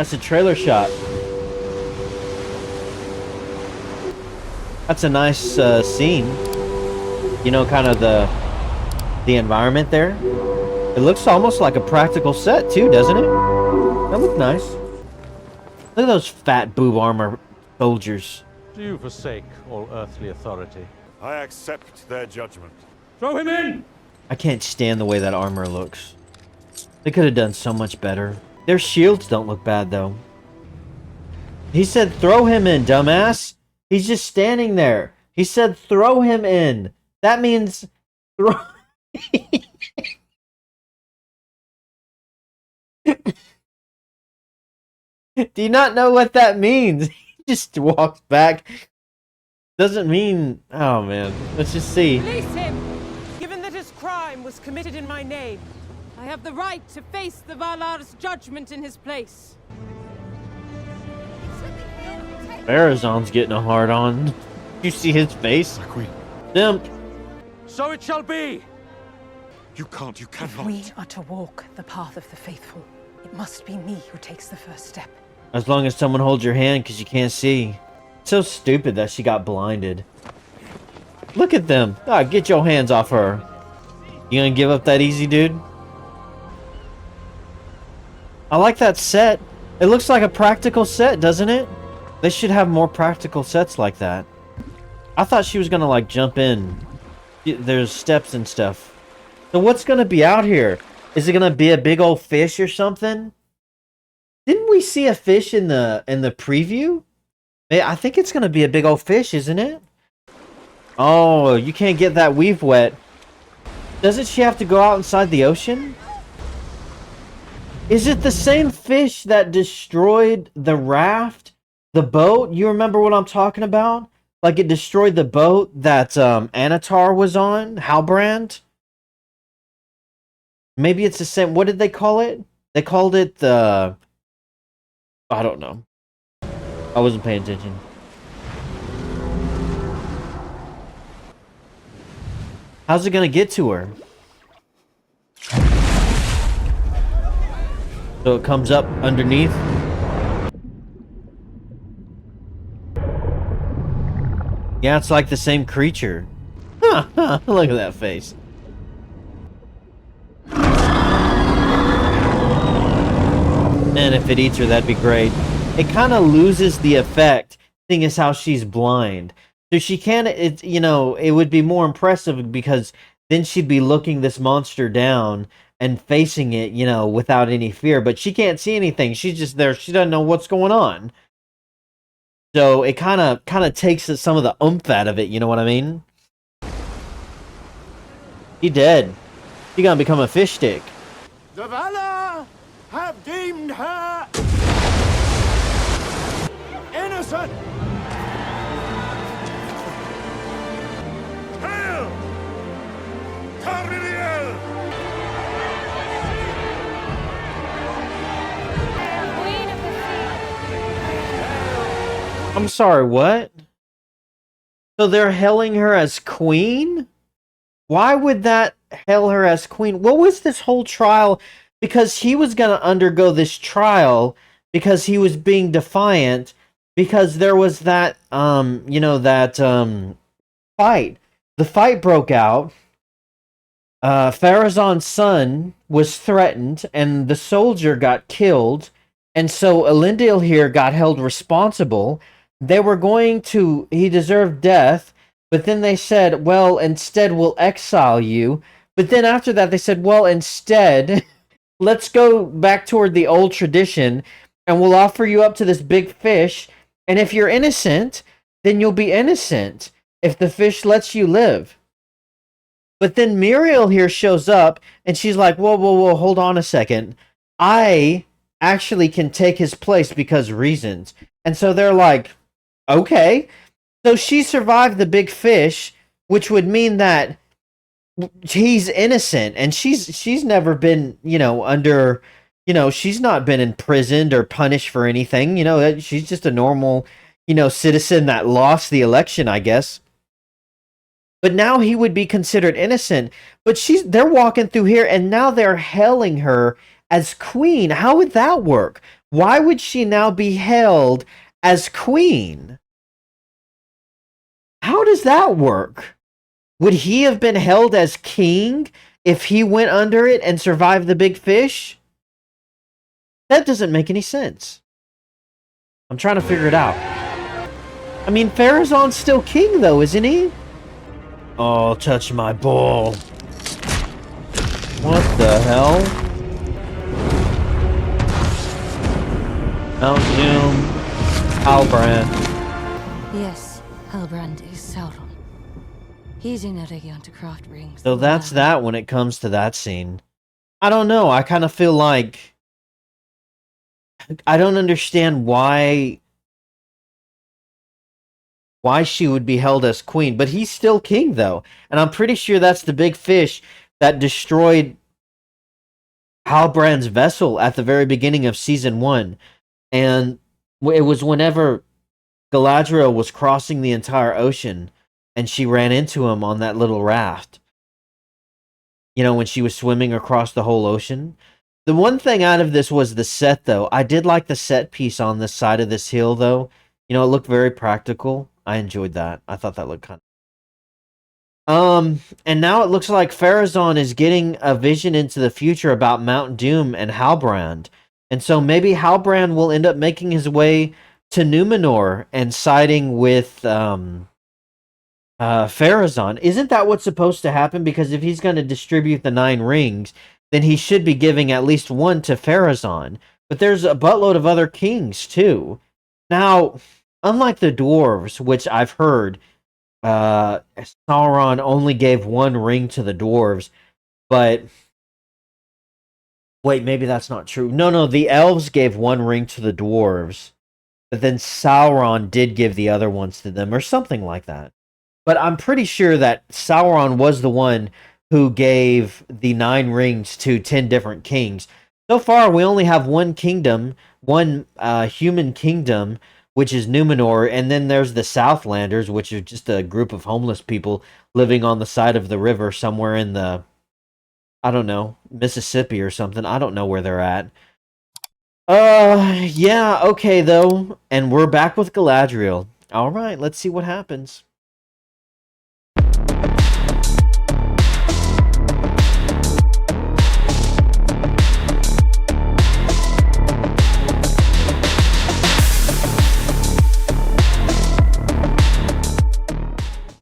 That's a trailer shot. That's a nice scene. You know, kind of the environment there. It looks almost like a practical set too, doesn't it? That looked nice. Look at those fat boob armor soldiers. Do you forsake all earthly authority? I accept their judgment. Throw him in! I can't stand the way that armor looks. They could have done so much better. Their shields don't look bad though. He said throw him in, dumbass. He's just standing there. He said throw him in. That means throw... Do you not know what that means? He just walks back. Doesn't mean... Oh, man. Let's just see. Release him! Given that his crime was committed in my name, I have the right to face the Valar's judgment in his place. Farazan's getting a hard on. You see his face? My queen. Dimp. So it shall be! You can't, you cannot. We are to walk the path of the faithful. It must be me who takes the first step. As long as someone holds your hand, because you can't see. It's so stupid that she got blinded. Look at them. Ah, get your hands off her. You gonna give up that easy, dude? I like that set. It looks like a practical set, doesn't it? They should have more practical sets like that. I thought she was gonna, like, jump in. There's steps and stuff. So what's gonna be out here? Is it gonna be a big old fish or something? Didn't we see a fish in the preview? I think it's gonna be a big old fish, isn't it? Oh, you can't get that weave wet. Doesn't she have to go out inside the ocean? Is it the same fish that destroyed the raft? The boat? You remember what I'm talking about? Like it destroyed the boat that Anatar was on? Halbrand? Maybe it's the same. What did they call it? They called it the... I don't know. I wasn't paying attention. How's it gonna get to her? So it comes up underneath. Yeah, it's like the same creature. Look at that face. And if it eats her, that'd be great. It kind of loses the effect, seeing as how she's blind. So she can't, you know, it would be more impressive because then she'd be looking this monster down and facing it, you know, without any fear. But she can't see anything. She's just there. She doesn't know what's going on. So it kind of takes some of the oomph out of it. You know what I mean? She dead. She gonna become a fish stick. The Valar have deemed her innocent. Hail! Tarmiriel! I'm sorry, what? So they're hailing her as queen? Why would that hail her as queen? What was this whole trial? Because he was going to undergo this trial because he was being defiant because there was that, you know, that fight. The fight broke out. Farazan's son was threatened and the soldier got killed. And so Elendil here got held responsible. They were going to, he deserved death, but then they said, well, instead we'll exile you. But then after that they said, well, instead, let's go back toward the old tradition and we'll offer you up to this big fish. And if you're innocent, then you'll be innocent if the fish lets you live. But then Muriel here shows up and she's like, whoa, whoa, whoa, hold on a second. I actually can take his place because reasons. And so they're like, okay. So she survived the big fish, which would mean that he's innocent and she's never been, you know, under, you know, she's not been imprisoned or punished for anything. You know, she's just a normal, you know, citizen that lost the election, I guess. But now he would be considered innocent. But they're walking through here and now they're hailing her as queen. How would that work? Why would she now be held as queen? How does that work? Would he have been held as king if he went under it and survived the big fish? That doesn't make any sense. I'm trying to figure it out. I mean, Pharazon's still king, though, isn't he? Oh, touch my ball. What the hell? Mount Doom. Halbrand. Yes, Halbrand is Sauron. He's in a region to craft rings. So that's that when it comes to that scene. I don't know. I kind of feel like I don't understand why she would be held as queen, but he's still king though. And I'm pretty sure that's the big fish that destroyed Halbrand's vessel at the very beginning of season 1. And it was whenever Galadriel was crossing the entire ocean and she ran into him on that little raft. You know, when she was swimming across the whole ocean. The one thing out of this was the set, though. I did like the set piece on this side of this hill, though. You know, it looked very practical. I enjoyed that. I thought that looked kind of... and now it looks like Pharazon is getting a vision into the future about Mount Doom and Halbrand. And so maybe Halbrand will end up making his way to Numenor and siding with Pharazon. Isn't that what's supposed to happen? Because if he's going to distribute the 9 rings, then he should be giving at least one to Pharazon. But there's a buttload of other kings, too. Now, unlike the dwarves, which I've heard, Sauron only gave 1 ring to the dwarves, but... Wait, maybe that's not true. No, the elves gave 1 ring to the dwarves, but then Sauron did give the other ones to them, or something like that. But I'm pretty sure that Sauron was the one who gave the 9 rings to 10 different kings. So far, we only have one kingdom, one human kingdom, which is Numenor, and then there's the Southlanders, which are just a group of homeless people living on the side of the river somewhere in the, I don't know, Mississippi or something. I don't know where they're at. Yeah, okay, though. And we're back with Galadriel. All right, let's see what happens.